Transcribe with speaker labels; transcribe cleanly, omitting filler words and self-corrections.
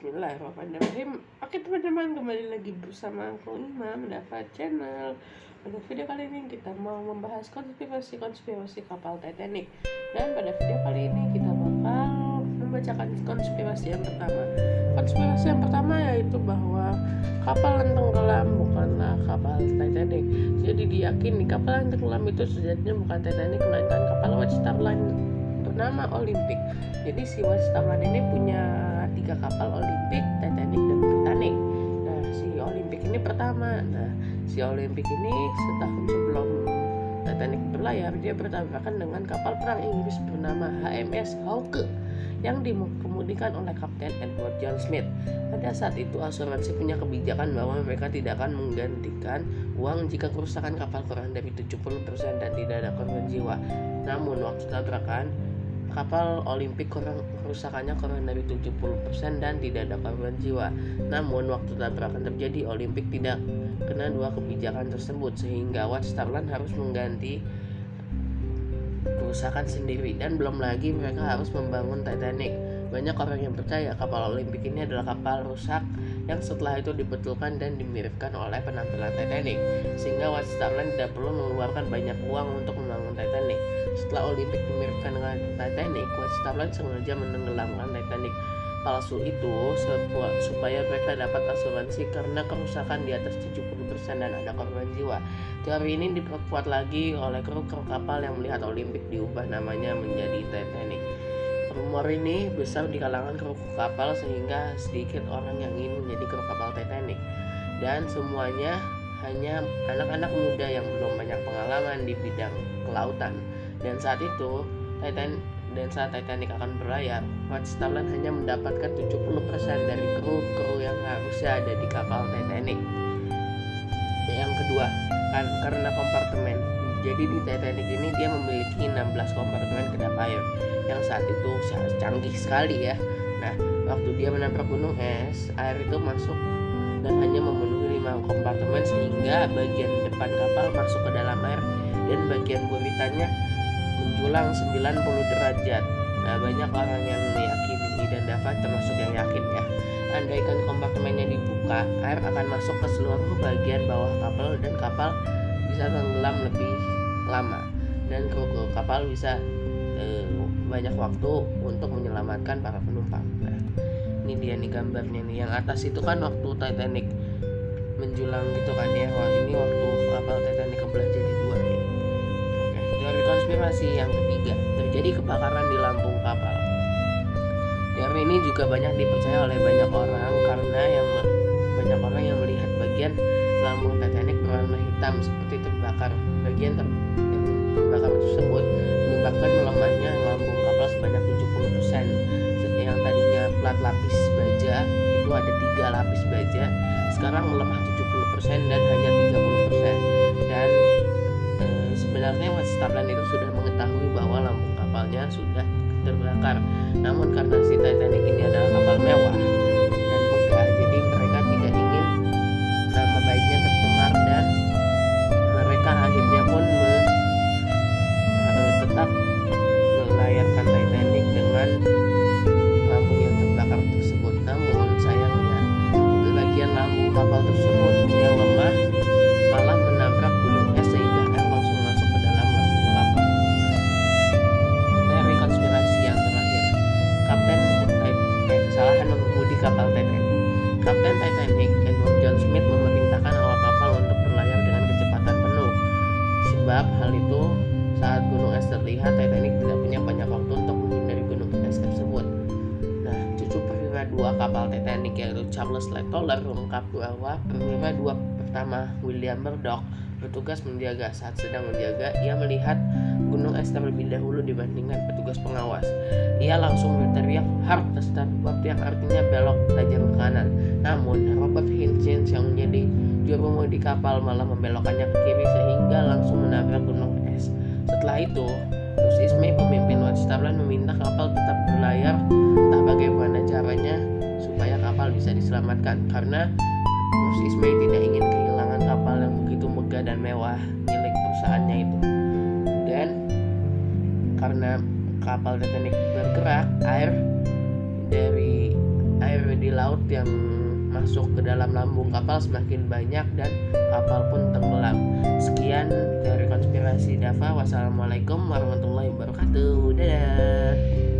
Speaker 1: Bismillahirrahmanirrahim. Oke teman-teman, kembali lagi bersama aku Ima mendapat channel. Pada video kali ini kita mau membahas konspirasi kapal Titanic. Dan pada video kali ini kita bakal membacakan konspirasi yang pertama. Konspirasi yang pertama yaitu bahwa kapal yang tenggelam bukanlah kapal Titanic. Jadi diyakini kapal yang tenggelam itu sejatinya bukan Titanic, melainkan kapal White Star Line bernama Olympic. Jadi si White Star Line ini punya 3 kapal, Olympic, Titanic, dan Britannic. Nah, si Olympic ini pertama. Nah, si Olympic ini setahun sebelum Titanic berlayar, dia bertabrakan dengan kapal perang Inggris bernama HMS Hawke yang dikemudikan oleh Kapten Edward John Smith. Pada saat itu asuransi punya kebijakan bahwa mereka tidak akan menggantikan uang jika kerusakan kapal kurang dari 70% dan tidak ada korban jiwa. Namun waktu tabrakan, kapal Olympic kerusakannya kurang dari 70% dan tidak ada korban jiwa. Namun waktu tabrakan terjadi, Olympic tidak kena dua kebijakan tersebut sehingga White Star Line harus mengganti kerusakan sendiri, dan belum lagi mereka harus membangun Titanic. Banyak orang yang percaya kapal Olympic ini adalah kapal rusak yang setelah itu dibetulkan dan dimiripkan oleh penampilan Titanic, sehingga White Star Line tidak perlu mengeluarkan banyak uang untuk membangun Titanic. Setelah Olympic dimiripkan dengan Titanic, White Star Line sengaja menenggelamkan Titanic palsu itu supaya mereka dapat asuransi karena kerusakan di atas 70% dan ada korban jiwa. Teori ini diperkuat lagi oleh kru kapal yang melihat Olympic diubah namanya menjadi Titanic. Rumor ini besar di kalangan kru kapal sehingga sedikit orang yang ingin menjadi kru kapal Titanic, dan semuanya hanya anak-anak muda yang belum banyak pengalaman di bidang kelautan. Dan saat Titanic akan berlayar, White Star Line hanya mendapatkan 70% dari kru yang harusnya ada di kapal Titanic. Yang kedua, karena kompartemen. Jadi di Titanic ini dia memiliki 16 kompartemen kedap air yang saat itu canggih sekali ya. Nah, waktu dia menabrak gunung es, air itu masuk dan hanya memenuhi 5 kompartemen sehingga bagian depan kapal masuk ke dalam air dan bagian buritannya menjulang 90 derajat. Nah, banyak orang yang meyakini dan Dava termasuk yang yakin ya. Andaikan kompartemennya dibuka, air akan masuk ke seluruh bagian bawah kapal dan kapal bisa tenggelam lebih lama, dan kru kapal bisa banyak waktu untuk menyelamatkan para penumpang. Nah, ini dia nih gambarnya nih. Yang atas itu kan waktu Titanic menjulang gitu kan ya. Wah, ini waktu kapal Titanic kebelah jadi dua nih. Oke, teori konspirasi yang ketiga, terjadi kebakaran di lambung kapal. Teori ini juga banyak dipercaya oleh banyak orang karena banyak orang yang melihat bagian lambung Titanic berwarna hitam seperti terbakar. Bagian terbakar tersebut menyebabkan melemahnya lambung kapal sebanyak 70%. Yang tadinya plat lapis baja itu ada 3 lapis baja, sekarang melemah 70% dan hanya 30%. Dan sebenarnya White Star Line itu sudah mengetahui bahwa lambung kapalnya sudah terbakar. Namun karena si Titanic ini adalah kapal mewah dan megah, jadi mereka tidak ingin nama baiknya tercemar, dan mereka akhirnya pun tetap melayarkan Titanic dengan lambung yang terbakar tersebut. Namun sayangnya bagian lambung kapal tersebut yang lemah malah menabrak gunung es sehingga air langsung masuk ke dalam lambung kapal. Teori konspirasi yang terakhir, kesalahan mengemudi kapal Titanic. Kapten Titanic Edward John Smith memerintahkan awak kapal untuk berlayar dengan kecepatan penuh. Sebab hal itu, saat gunung es terlihat, Titanic tidak punya banyak waktu untuk menghindari gunung es tersebut. Nah, cucu perwira 2 kapal Titanic yaitu Charles Lightoller mengungkap bahwa perwira 2 pertama William Murdoch bertugas menjaga. Saat sedang menjaga, ia melihat gunung es terlebih dahulu dibandingkan petugas pengawas. Ia langsung berteriak "hard starboard" yang artinya belok tajam ke kanan. Namun Robert Hutchins yang menjadi jurumudi kapal malah membelokkannya ke kiri sehingga langsung menabrak gunung es. Setelah itu, Louis Ismay, pemimpin White Star Line, meminta kapal tetap berlayar entah bagaimana caranya supaya kapal bisa diselamatkan, karena Louis Ismay tidak ingin kehilangan kapal yang begitu megah dan mewah milik perusahaannya itu. Dan karena kapal Titanic bergerak, air dari air di laut yang masuk ke dalam lambung kapal semakin banyak dan kapal pun tenggelam. Sekian dari konspirasi Dava. Wassalamualaikum warahmatullahi wabarakatuh. Dadah.